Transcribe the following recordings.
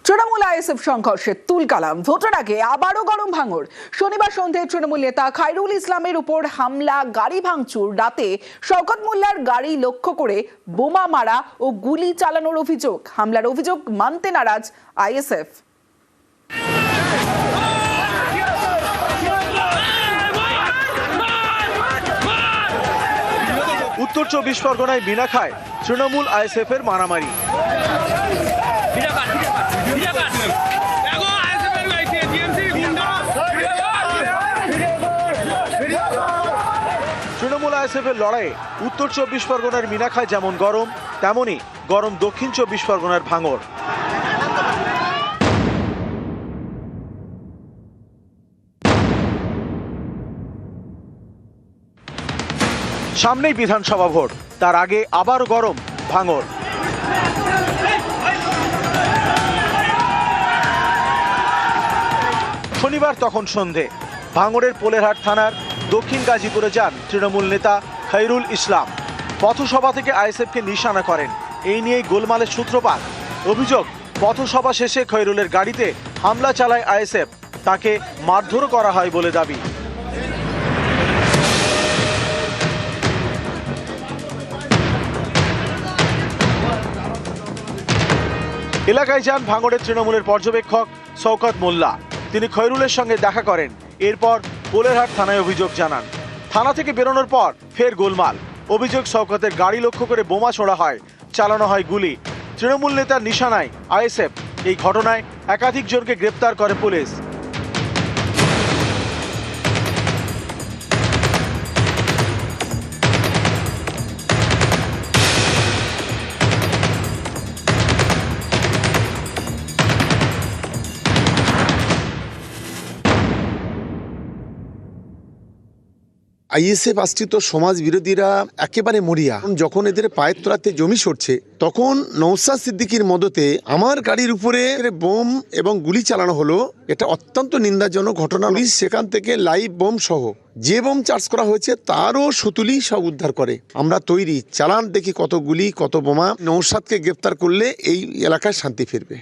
Trinamool ISF সংঘর্ষে তুলকালাম। ভোটের আগে আবারও গরম ভাঙড়। শনিবার সন্ধ্যায় তৃণমূল নেতা খায়রুল ইসলামের উপর হামলা, গাড়ি ভাঙচুর। রাতে শওকত মোল্লার গাড়ি লক্ষ্য করে বোমা মারা ও গুলি চালানোর অভিযোগ। হামলার অভিযোগ মানতে নারাজ আইএসএফ। উত্তর 24 পরগনায় বিনাখায় তৃণমূল আইএসএফ এর মারামারি। তৃণমূল আইএসএফ এর লড়াইয়ে উত্তর 24 পরগনার মিনাখায় যেমন গরম, তেমনই গরম দক্ষিণ 24 পরগনার ভাঙড়। সামনেই বিধানসভা ভোট, তার আগে আবার গরম ভাঙড়। শনিবার তখন সন্ধে ভাঙড়ের পোলেরহাট থানার দক্ষিণ গাজীপুরে যান তৃণমূল নেতা খায়রুল ইসলাম। পথসভা থেকে আইএসএফকে নিশানা করেন। এই নিয়েই গোলমালের সূত্রপাত। অভিযোগ, পথসভা শেষে খৈরুলের গাড়িতে হামলা চালায় আইএসএফ, তাকে মারধর করা হয় বলে দাবি। এলাকায় যান ভাঙড়ের তৃণমূলের পর্যবেক্ষক শওকত মোল্লা। তিনি খৈরুলের সঙ্গে দেখা করেন, এরপর পোলেরহাট থানায় অভিযোগ জানান। থানা থেকে বেরোনোর পর ফের গোলমাল। অভিযোগ, শওকতের গাড়ি লক্ষ্য করে বোমা ছোড়া হয়, চালানো হয় গুলি। তৃণমূল নেতার নিশানায় আইএসএফ। এই ঘটনায় একাধিক জনকে গ্রেপ্তার করে পুলিশ। আইএসএফ আশ্রিত সমাজ বিরোধীরা একেবারে মরিয়া। যখন এদের পায়ের তলাতে জমি সরছে, তখন নওশাদ সিদ্দিকীর মদতে আমার গাড়ির উপরে বোম এবং গুলি চালানো হলো। এটা অত্যন্ত নিন্দাজনক ঘটনা। পুলিশ সেখান থেকে লাইভ বোম সহ যে বোম চার্জ করা হয়েছে তারও সুতুলি সব উদ্ধার করে। আমরা তৈরি, চালান দেখি কত গুলি, কত বোমা। নওশাদকে গ্রেপ্তার করলে এই এলাকায় শান্তি ফিরবে।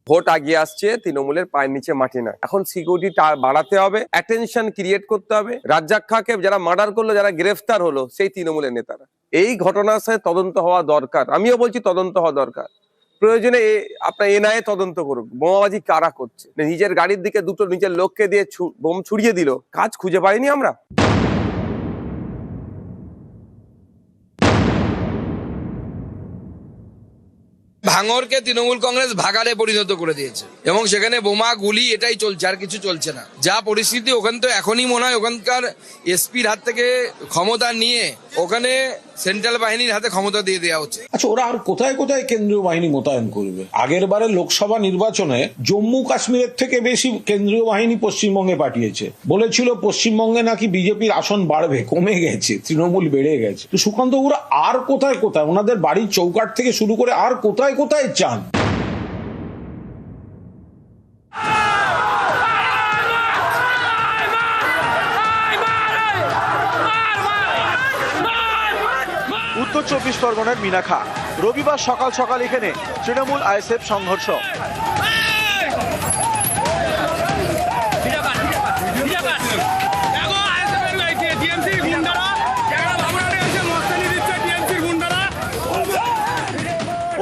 ভোট আগিয়ে আসছে, তৃণমূলের পায়ের নিচে মাটি না। এখন সিকিউরিটি বাড়াতে হবে, অ্যাটেনশন ক্রিয়েট করতে হবে। রাজ্জাক খাঁকে যারা মার্ডার করলো, যারা গ্রেফতার হলো, সেই তৃণমূলের নেতারা। এই ঘটনার সাথে তদন্ত হওয়া দরকার। আমিও বলছি তদন্ত হওয়া দরকার। প্রয়োজনে আপনার এনআইএ তদন্ত করুক, বোমাবাজি কারা করছে। নিজের গাড়ির দিকে দুটো নিজের লোককে দিয়ে বোম ছুড়িয়ে দিল, কাজ খুঁজে পাইনি আমরা। ভাঙড়কে তৃণমূল কংগ্রেস ভাগাড়ে পরিণত করে দিয়েছে এবং সেখানে বোমা গুলি এটাই চলছে, আর কিছু চলছে না। যা পরিস্থিতি ওখান তো এখনই মনে হয় ওখানকার এসপির হাত থেকে ক্ষমতা নিয়ে ওখানে সেন্ট্রাল বাহিনীর হাতে ক্ষমতা দিয়ে দেওয়া হচ্ছে। আচ্ছা, ওরা আর কোথায় কোথায় কেন্দ্রীয় বাহিনী মোতায়েন করবে? আগের বারে লোকসভা নির্বাচনে জম্মু কাশ্মীরের থেকে বেশি কেন্দ্রীয় বাহিনী পশ্চিমবঙ্গে পাঠিয়েছে। বলেছিল পশ্চিমবঙ্গে নাকি বিজেপির আসন বাড়বে, কমে গেছে, তৃণমূল বেড়ে গেছে। তো সুকান্ত, ওরা আর কোথায় কোথায়, ওনাদের বাড়ির চৌকাঠ থেকে শুরু করে আর কোথায় কোথায় চান? উত্তর 24 পরগনার মিনাখা। রবিবার সকাল সকাল এখানে তৃণমূল আইএসএফ সংঘর্ষ।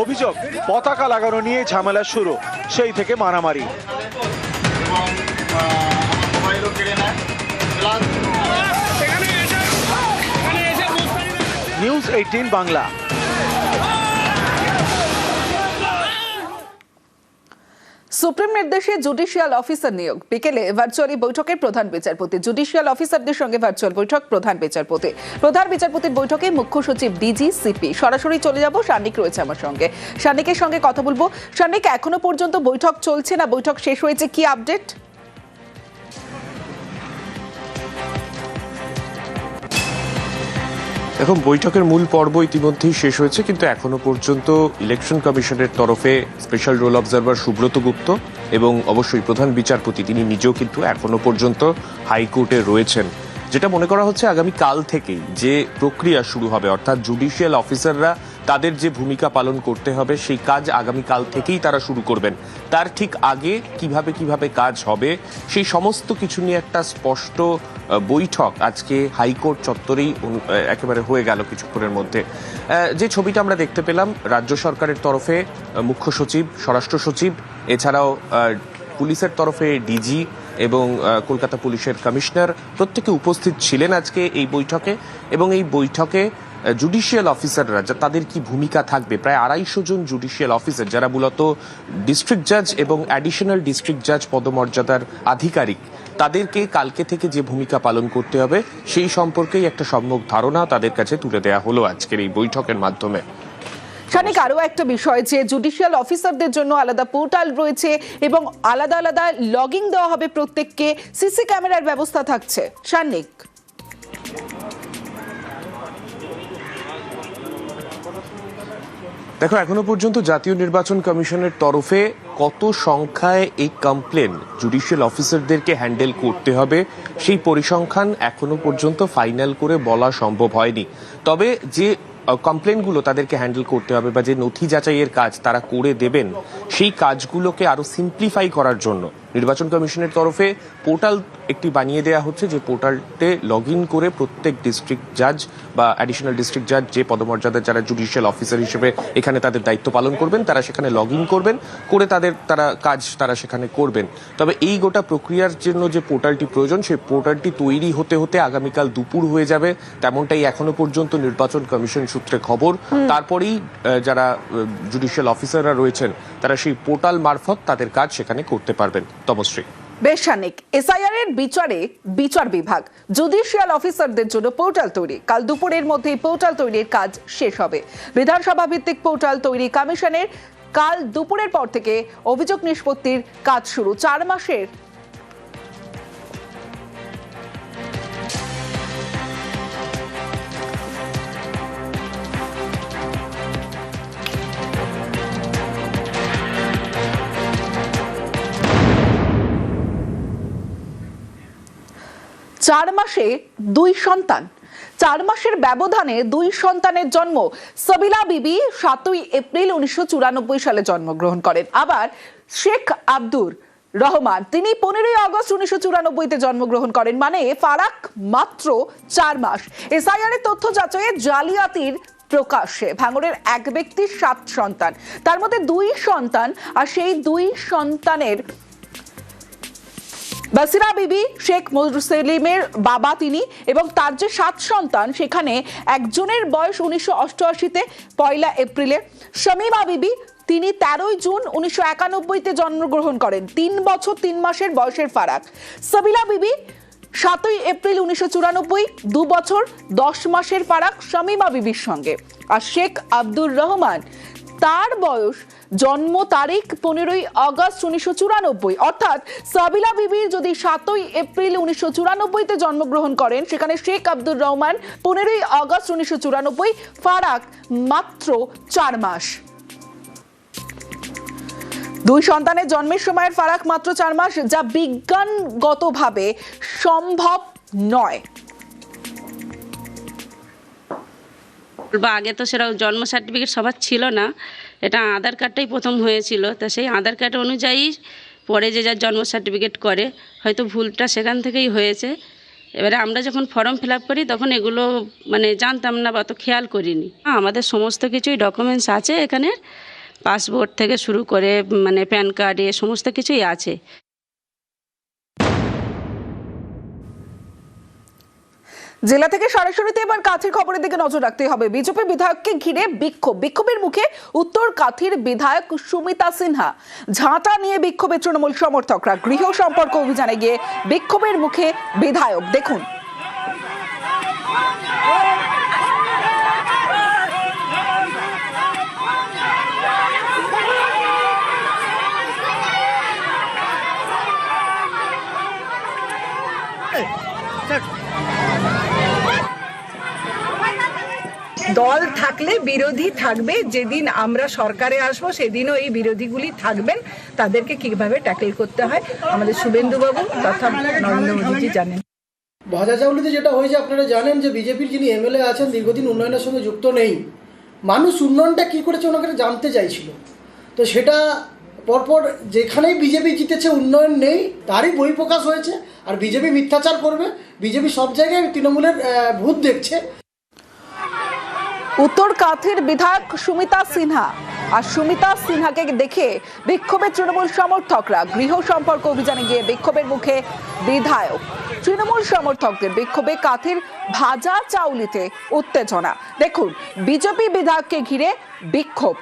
অভিযোগ, পতাকা লাগানো নিয়ে ঝামেলা শুরু, সেই থেকে মারামারি। নিউজ 18 বাংলা। সুপ্রিম নির্দেশে জুডিশিয়াল অফিসার নিয়োগ। বিকেলে ভার্চুয়ালি বৈঠকে প্রধান বিচারপতি। জুডিশিয়াল অফিসারদের সঙ্গে ভার্চুয়াল বৈঠক প্রধান বিচারপতি। প্রধান বিচারপতির বৈঠকে মুখ্য সচিব, ডিজি, সিপি। সরাসরি চলে যাব, সান্নিক রয়েছে আমার সঙ্গে। সান্নিকের সঙ্গে কথা বলবো। সান্নিক, এখনো পর্যন্ত বৈঠক চলছে না বৈঠক শেষ হয়েছে, কি আপডেট? এখন বৈঠকের মূল পর্ব ইতিমধ্যেই শেষ হয়েছে, কিন্তু এখনো পর্যন্ত ইলেকশন কমিশনের তরফে স্পেশাল রোল অবজারভার সুব্রত গুপ্ত এবং অবশ্যই প্রধান বিচারপতি তিনি নিজেও কিন্তু এখনো পর্যন্ত হাইকোর্টে রয়েছেন। যেটা মনে করা হচ্ছে আগামী কাল থেকেই যে প্রক্রিয়া শুরু হবে, অর্থাৎ জুডিশিয়াল অফিসাররা তাদের যে ভূমিকা পালন করতে হবে সেই কাজ আগামীকাল থেকেই তারা শুরু করবেন। তার ঠিক আগে কিভাবে কাজ হবে সেই সমস্ত কিছু নিয়ে একটা স্পষ্ট বৈঠক আজকে হাইকোর্ট চত্বরেই একেবারে হয়ে গেল কিছুক্ষণের মধ্যে। যে ছবিটা আমরা দেখতে পেলাম, রাজ্য সরকারের তরফে মুখ্য সচিব, স্বরাষ্ট্র সচিব, এছাড়াও পুলিশের তরফে ডিজি এবং কলকাতা পুলিশের কমিশনার প্রত্যেকে উপস্থিত ছিলেন আজকে এই বৈঠকে। এবং এই বৈঠকে জুডিশিয়াল অফিসাররা তাদের কি ভূমিকা থাকবে, প্রায় 250 জন জুডিশিয়াল অফিসার যারা মূলত ডিস্ট্রিক্ট জাজ এবং অ্যাডিশনাল ডিস্ট্রিক্ট জাজ পদমর্যাদার আধিকারিক, তাদেরকে কালকে থেকে যে ভূমিকা পালন করতে হবে সেই সম্পর্কেই একটা সম্যক ধারণা তাদের কাছে তুলে দেওয়া হলো আজকের এই বৈঠকের মাধ্যমে। শানিক, আরো একটা বিষয় যে জুডিশিয়াল অফিসারদের জন্য আলাদা পোর্টাল রয়েছে এবং আলাদা আলাদা লগইন দেওয়া হবে প্রত্যেককে, সিসি ক্যামেরার ব্যবস্থা থাকছে। শানিক, দেখো, এখনো পর্যন্ত জাতীয় নির্বাচন কমিশনের তরফে কত সংখ্যায় এই কমপ্লেন জুডিশিয়াল অফিসারদেরকে হ্যান্ডেল করতে হবে সেই পরিসংখ্যান এখনো পর্যন্ত ফাইনাল করে বলা সম্ভব হয়নি। তবে যে কমপ্লেনগুলো তাদেরকে হ্যান্ডেল করতে হবে বা যে নথি যাচাইয়ের কাজ তারা করে দেবেন, সেই কাজগুলোকে আরো সিম্পলিফাই করার জন্য নির্বাচন কমিশনের তরফে পোর্টাল একটি বানিয়ে দেওয়া হচ্ছে, যে পোর্টালতে লগ ইন করে প্রত্যেক ডিস্ট্রিক্ট জাজ বা অ্যাডিশনাল ডিস্ট্রিক্ট জাজ যে পদমর্যাদার যারা জুডিশিয়াল অফিসার হিসেবে এখানে তাদের দায়িত্ব পালন করবেন, তারা সেখানে লগ ইন করবেন, করে তারা কাজ সেখানে করবেন। তবে এই গোটা প্রক্রিয়ার জন্য যে পোর্টালটি প্রয়োজন, সেই পোর্টালটি তৈরি হতে হতে আগামীকাল দুপুর হয়ে যাবে, তেমনটাই এখনো পর্যন্ত নির্বাচন কমিশন সূত্রে খবর। তারপরেই যারা জুডিশিয়াল অফিসাররা রয়েছেন তারা সেই পোর্টাল মারফত তাদের কাজ সেখানে করতে পারবেন। তমশ্রী, বেশ শানিক, এসআইআর এর বিচার বিভাগ জুডিশিয়াল অফিসারদের জন্য পোর্টাল তৈরি, কাল দুপুরের মধ্যে পোর্টাল তৈরির কাজ শেষ হবে। বিধানসভা ভিত্তিক পোর্টাল তৈরি কমিশনের কাল দুপুরের পর থেকে অভিযোগ নিষ্পত্তির কাজ শুরু। 4 মাসের মাসে 2 সন্তান, 4 মাসের ব্যবধানে 2 সন্তানের জন্ম। সাবিলা বিবি 7 এপ্রিল 1994 সালে জন্মগ্রহণ করেন। আবার শেখ আব্দুর রহমান, তিনি 15 আগস্ট 1994 জন্মগ্রহণ করেন। মানে ফারাক মাত্র 4 মাস। এসআইআর এর তথ্য যাচাইয়ে জালিয়াতির প্রকাশ্যে ভাঙড়ের এক ব্যক্তির 7 সন্তান, তার মধ্যে 2 সন্তান, আর সেই 2 সন্তানের বাসিরা বিবি শেখ মুসলিমের বাবা তিনি, এবং তার যে 7 সন্তান সেখানে একজনের বয়স 1988-তে 1 এপ্রিলে। শামিমা বিবি, তিনি 13 জুন 1991-তে জন্মগ্রহণ করেন। 3 বছর 3 মাসের বয়সের ফারাক। সাবিলা বিবি 7 এপ্রিল 1994, 2 বছর 10 মাসের ফারাক শামিমা বিবির সঙ্গে। আর শেখ আব্দুর রহমান, তার বয়স, জন্ম তারিখ 15 আগস্ট 1994, অর্থাৎ সাবিলা বিবি যদি 7 এপ্রিল 1994-তে জন্মগ্রহণ করেন, সেখানে শেখ আব্দুর রহমান 15 আগস্ট 1994, ফারাক মাত্র 4 মাস। 2 সন্তানের জন্মের সময়ের ফারাক মাত্র 4 মাস, যা বিজ্ঞানগতভাবে সম্ভব নয়। বা আগে তো সেটা জন্ম সার্টিফিকেট সবার ছিল না, এটা আধার কার্ডটাই প্রথম হয়েছিল। তা সেই আধার কার্ড অনুযায়ী পরে যে যার জন্ম সার্টিফিকেট করে, হয়তো ভুলটা সেখান থেকেই হয়েছে। এবারে আমরা যখন ফর্ম ফিল আপ করি তখন এগুলো মানে জানতাম না বা অত খেয়াল করিনি। আমাদের সমস্ত কিছুই ডকুমেন্টস আছে এখানে, পাসপোর্ট থেকে শুরু করে মানে প্যান কার্ড, এ সমস্ত কিছুই আছে। জেলা থেকে সরাসরিতে এবার কাথির খবরের দিকে নজর রাখতে হবে। বিজেপি বিধায়ককে ঘিরে বিক্ষোভের মুখে উত্তর কাথির বিধায়ক সুমিতা সিনহা। ঝাঁটা নিয়ে বিক্ষোভে তৃণমূল সমর্থকরা, গৃহ সম্পর্ক অভিযানে গিয়ে বিক্ষোভের মুখে বিধায়ক। দেখুন। দল থাকলে বিরোধী থাকবে, যেদিন আমরা সরকারে আসবো সেদিনও এই বিরোধীগুলি থাকবেন। তাদেরকে কিভাবে ট্যাকেল করতে হয় আমাদের শুভেন্দুবাবু তথা নরেন্দ্র মোদীজি জানেন। ভাজা চাউলিতে যেটা হয়েছে আপনারা জানেন যে বিজেপির যিনি এমএলএ আছেন দীর্ঘদিন উন্নয়নের সঙ্গে যুক্ত নেই, মানুষ উন্নয়নটা কী করেছে ওনাকে জানতে চাইছিল। তো সেটা পরপর যেখানেই বিজেপি জিতেছে উন্নয়ন নেই তারই বহিঃপ্রকাশ হয়েছে। আর বিজেপি মিথ্যাচার করবে, বিজেপি সব জায়গায় তৃণমূলের ভূত দেখছে। উত্তর কাঁথির বিধায়ক সুমিতা সিনহা, আর সুমিতা সিনহাকে দেখে বিক্ষোভে তৃণমূল সমর্থকরা। গৃহ সম্পর্ক অভিযানে গিয়ে বিক্ষোভের মুখে বিধায়ক। তৃণমূল সমর্থকদের বিক্ষোভে কাঁথির ভাজা চাউলিতে উত্তেজনা। দেখুন বিজেপি বিধায়ককে ঘিরে বিক্ষোভ।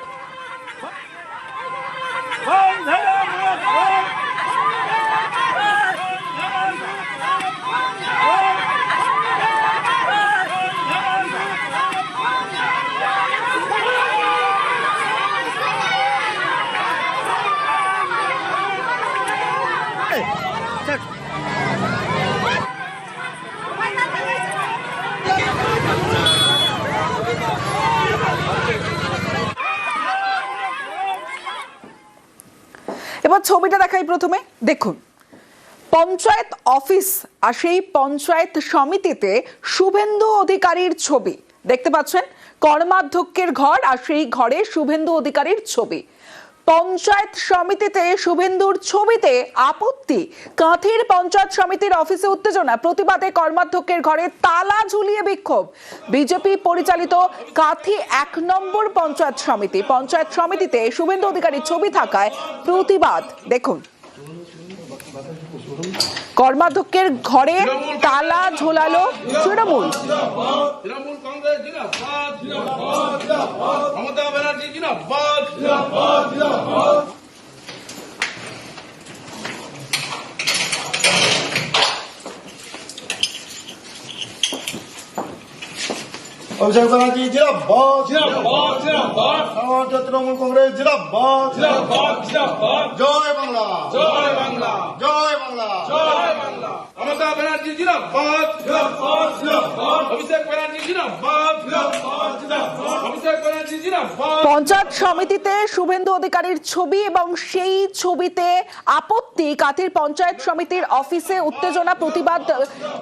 এবার ছবিটা দেখাই প্রথমে। দেখুন পঞ্চায়েত অফিস আর সেই পঞ্চায়েত সমিতিতে শুভেন্দু অধিকারীর ছবি দেখতে পাচ্ছেন। কর্মাধ্যক্ষের ঘর আর সেই ঘরে শুভেন্দু অধিকারীর ছবি। পঞ্চায়েত সমিতিতে শুভেন্দুর ছবিতে আপত্তি। কাঁথির পঞ্চায়েত সমিতির অফিসে উত্তেজনা, প্রতিবাদে কর্মাধ্যক্ষের ঘরে তালা ঝুলিয়ে বিক্ষোভ। বিজেপি পরিচালিত কাঁথি ১ নম্বর পঞ্চায়েত সমিতি, পঞ্চায়েত সমিতিতে শুভেন্দু অধিকারীর ছবি থাকায় প্রতিবাদ। দেখুন কর্মাধ্যক্ষের ঘরে তালা ঝোলালো তৃণমূল। অভিষেক ব্যানার্জি জিন্দাবাদ, জিন্দাবাদ, জিন্দাবাদ। সমাজবাদী তৃণমূল কংগ্রেস জিন্দাবাদ, জিন্দাবাদ, জিন্দাবাদ। জয় বাংলা, জয় বাংলা, জয় বাংলা, জয় বাংলা। মমতা ব্যানার্জি জিন্দাবাদ, জিন্দাবাদ, জিন্দাবাদ। অভিষেক ব্যানার্জি জিন্দাবাদ, জিন্দাবাদ, জিন্দাবাদ। অভিষেক ব্যানার্জি জিন্দাবাদ। পঞ্চায়েত সমিতিতে শুভেন্দু অধিকারীর ছবি এবং সেই ছবিতে আপত্তি। কাঁথির পঞ্চায়েত সমিতির অফিসে উত্তেজনা, প্রতিবাদ।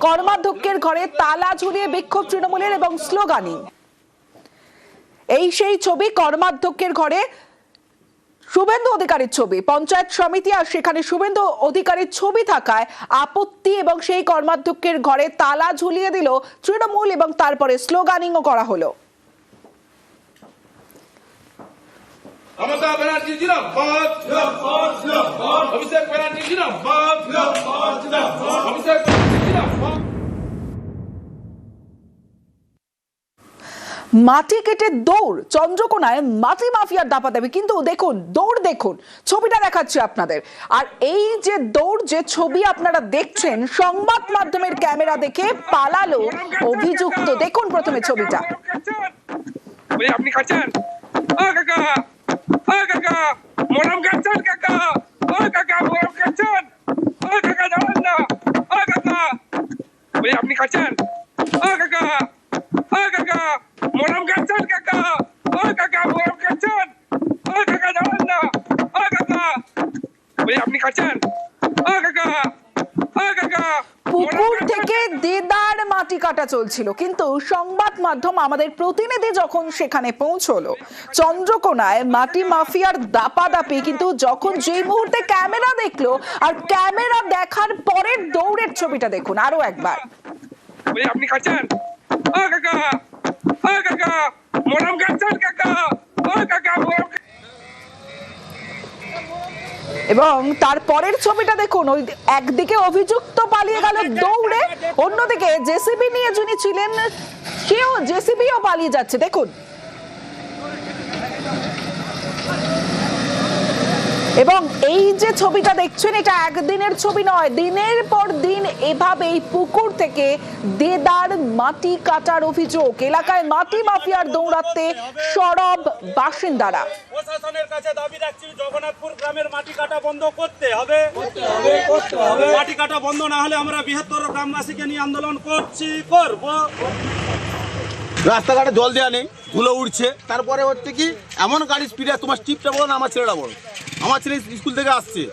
কর্মাধ্যক্ষের ঘরে তালা ঝুলিয়ে বিক্ষোভ তৃণমূলের এবং স্লোগানিং। এই সেই ছবি, কর্মাধ্যক্ষের ঘরে শুভেন্দু অধিকারীর ছবি, পঞ্চায়েত সমিতি আর সেখানে শুভেন্দু অধিকারীর ছবি থাকায় আপত্তি এবং সেই কর্মাধ্যক্ষের ঘরে তালা ঝুলিয়ে দিল তৃণমূল এবং তারপরে স্লোগানিংও করা হলো। মমতা ব্যানার্জি জিন্দাবাদ, জিন্দাবাদ, জিন্দাবাদ। অভিষেক ব্যানার্জি জিন্দাবাদ, জিন্দাবাদ, জিন্দাবাদ। অভিষেক ব্যানার্জি জিন্দাবাদ। মাটি কেটে দৌড়, চন্দ্রকোনায় মাটি মাফিয়ার দাপাদাপি। কিন্তু দেখুন দৌড়, দেখুন ছবিটা দেখাচ্ছি আপনাদের। আর এই যে দৌড়, যে ছবি আপনারা দেখছেন, সংবাদ মাধ্যমের ক্যামেরা দেখে পালালো অভিযুক্ত। দেখুন প্রথমে ছবিটা। আপনি কাটছেন ও কাকা, ও কাকা মোরম কাটছেন, কাকা ও কাকা মোরম কাটছেন, ও কাকা জানেন না, ও কাকা আপনি কাটছেন, ও কাকা, ও কাকা মোরম কাটছেন, কাকা ও কাকা মোরম কাটছেন, ও কাকা জানেন না, ও কাকা আপনি কাটছেন, ও কাকা, ও কাকা। পুকুর থেকে দেদার মাটি কাটা চলছিল, কিন্তু সংবাদ মাধ্যম আমাদের প্রতিনিধি যখন সেখানে পৌঁছলো, চন্দ্রকোনায় মাটি মাফিয়ার দাপাদাপি। কিন্তু যখন যেই মুহূর্তে ক্যামেরা দেখলো, আর ক্যামেরা দেখার পরের দৌড়ের ছবিটা দেখুন আরো একবার। আপনি কাটছেন, ও কাকা, ও কাকা মোরম কাটছেন, কাকা ও কাকা মোরম। এবং তারপরের ছবিটা দেখুন, ওই একদিকে অভিযুক্ত পালিয়ে গেল দৌড়ে, অন্যদিকে জেসিবি নিয়ে যিনি ছিলেন সেও, জেসিবিও পালিয়ে যাচ্ছে। দেখুন এবং এই যে ছবিটা দেখছেন, এটা একদিনের ছবি নয়, দিনের পর দিন এভাবেই পুকুর থেকে দেদার মাটি কাটার অভিযোগ। এলাকায় মাটি মাফিয়ার দৌরাত্মে সরব বাসিন্দারা। প্রশাসনের কাছে দাবি রাখছি, জগন্নাথপুর গ্রামের মাটি কাটা বন্ধ করতে হবে। মাটি কাটা বন্ধ না হলে আমরা বৃহত্তর গ্রামবাসীকে নিয়ে আন্দোলন করব। রাস্তাঘাটে জল দেওয়া নেই, ধুলো উঠছে। তারপরে হচ্ছে কি এমন গাড়ি স্পিডে, তোমার টিপটা বলো না আমার ছেলেটা বলো, আমার ছেলে স্কুল থেকে আসছে,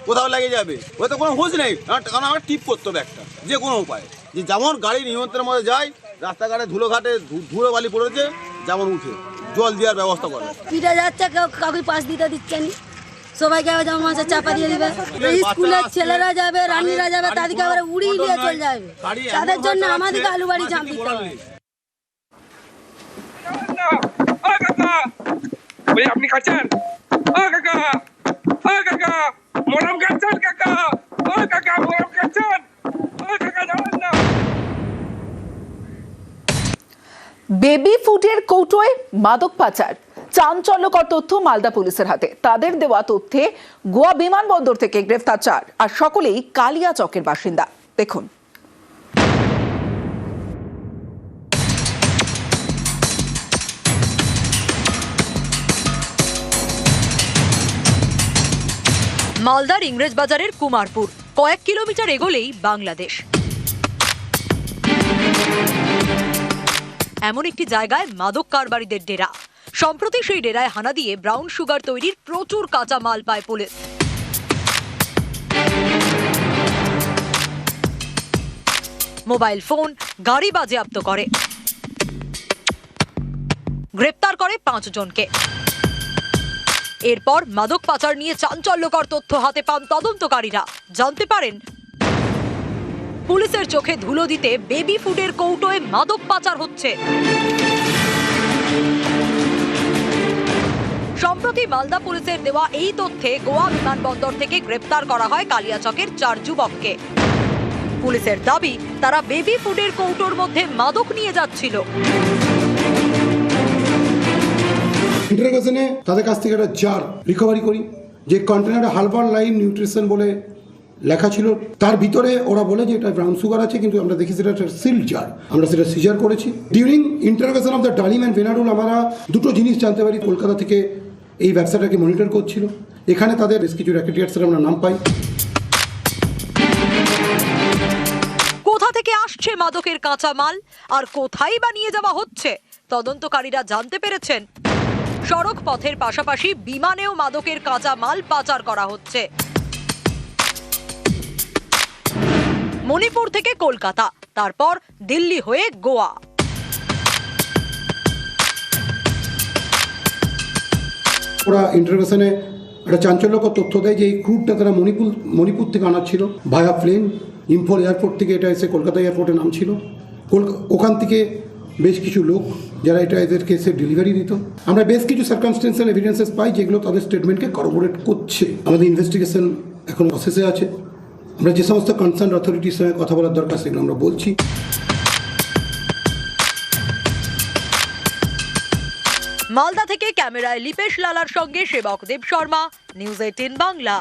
কোথাও লেগে যাবে, ওই তো কোনো হুঁশ নেই। কারণ আমার টিপ করতে হবে একটা, যে কোনো উপায়ে, যে যেমন গাড়ি নিয়ন্ত্রণের মধ্যে যায়। রাস্তাঘাটে ধুলোঘাটে ধুলো বালি পড়েছে, যেমন উঠে জল দেওয়ার ব্যবস্থা করে। পিঠে যাচ্ছে, কেউ কাউকে পাস দিতে দিচ্ছে না, সবাইকে আবার যেমন মাসে চাপা দিয়ে দিবে। স্কুলের ছেলেরা যাবে, রানীরা যাবে, তাদেরকে আবার উড়িয়ে নিয়ে চলে যাবে। তাদের জন্য আমাদেরকে আলু বাড়ি জাম দিতে হবে। আপনি খাচ্ছেন কাকা, কাকা মোরাম খাচ্ছেন, কাকা কাকা মোরাম খাচ্ছেন, কাকা জানেন না। বেবি ফুডের কৌটোয় মাদক পাচার, চাঞ্চল্যকর তথ্য মালদা পুলিশের হাতে। তাদের দেওয়া তথ্যে গোয়া বিমানবন্দর থেকে গ্রেফতার 4, আর সকলেই কালিয়াচকের বাসিন্দা। দেখুন। মালদার ইংরেজ বাজারের কুমারপুর, কয়েক কিলোমিটার এগোলেই বাংলাদেশ। এমন একটি জায়গায় মাদক কারবারিদের ডেরা। সম্প্রতি সেই ডেরায় হানা দিয়ে ব্রাউন সুগার তৈরির প্রচুর কাঁচা মাল পায় পুলিশ। মোবাইল ফোন, গাড়ি বাজেয়াপ্ত করে, গ্রেপ্তার করে 5 জনকে। এরপর মাদক পাচার নিয়ে চাঞ্চল্যকর তথ্য হাতে পান তদন্তকারীরা। জানতে পারেন পুলিশের চোখে ধুলো দিতে বেবি ফুডের কৌটোয় মাদক পাচার হচ্ছে। সম্প্রতি মালদা পুলিশের দেওয়া এই তথ্যে গোয়া বিমানবন্দর থেকে গ্রেপ্তার করা হয় কালিয়াচকের 4 যুবককে। পুলিশের দাবি, তারা বেবি ফুডের কৌটোর মধ্যে মাদক নিয়ে যাচ্ছিল। ইন্টারোগেশনে তাদের কাছ থেকে একটা জার রিকভারি করি, যে কন্টেনারে হারবাল লাইম নিউট্রিশন বলে লেখা ছিল, তার ভিতরে ওরা বলে যে এটা ব্রাউন সুগার আছে, কিন্তু আমরা দেখি সেটা একটা সিল জার। আমরা সেটা সিজার করেছি। ডিউরিং ইন্টারোগেশন অফ দ্য ডালিম অ্যান্ড ভেনারুল আমরা দুটো জিনিস জানতে পারি। কলকাতা থেকে এই ব্যবসাটাকে মনিটর করছিল, এখানে তাদের বেশ কিছু র্যাকেটিয়ার্সের আমরা নাম পাই। কোথা থেকে আসছে মাদকের কাঁচা মাল, আর কোথায় বা নিয়ে যাওয়া হচ্ছে, তদন্তকারীরা জানতে পেরেছেন সড়ক পথের পাশাপাশি বিমানেও মাদকের কাঁচা মাল পাচার করা হচ্ছে। মণিপুর থেকে কলকাতা, তারপর দিল্লি হয়ে গোয়া। ওরা ইন্টারোগেশনে একটা চাঞ্চল্যকর তথ্য দেয় যে এই ক্রুডটা তারা মণিপুর থেকে আনাচ্ছিল ভায়া প্লেন। ইম্ফল এয়ারপোর্ট থেকে এটা এসে কলকাতা এয়ারপোর্টে নামছিল। ওখান থেকে বেশ কিছু লোক যারা এটা এদেরকে এসে ডেলিভারি দিত। আমরা বেশ কিছু সার্কামস্টেন্সিয়াল এভিডেন্সেস পাই যেগুলো তাদের স্টেটমেন্টকে করবোরেট করছে। আমাদের ইনভেস্টিগেশন এখন প্রসেসে আছে। আমরা যে সমস্ত কনসার্ন অথরিটির সঙ্গে কথা বলার দরকার সেগুলো আমরা বলছি। মালদা থেকে ক্যামেরায় লিপেশ লালার সঙ্গে সেবক দেব শর্মা, নিউজ 18 বাংলা।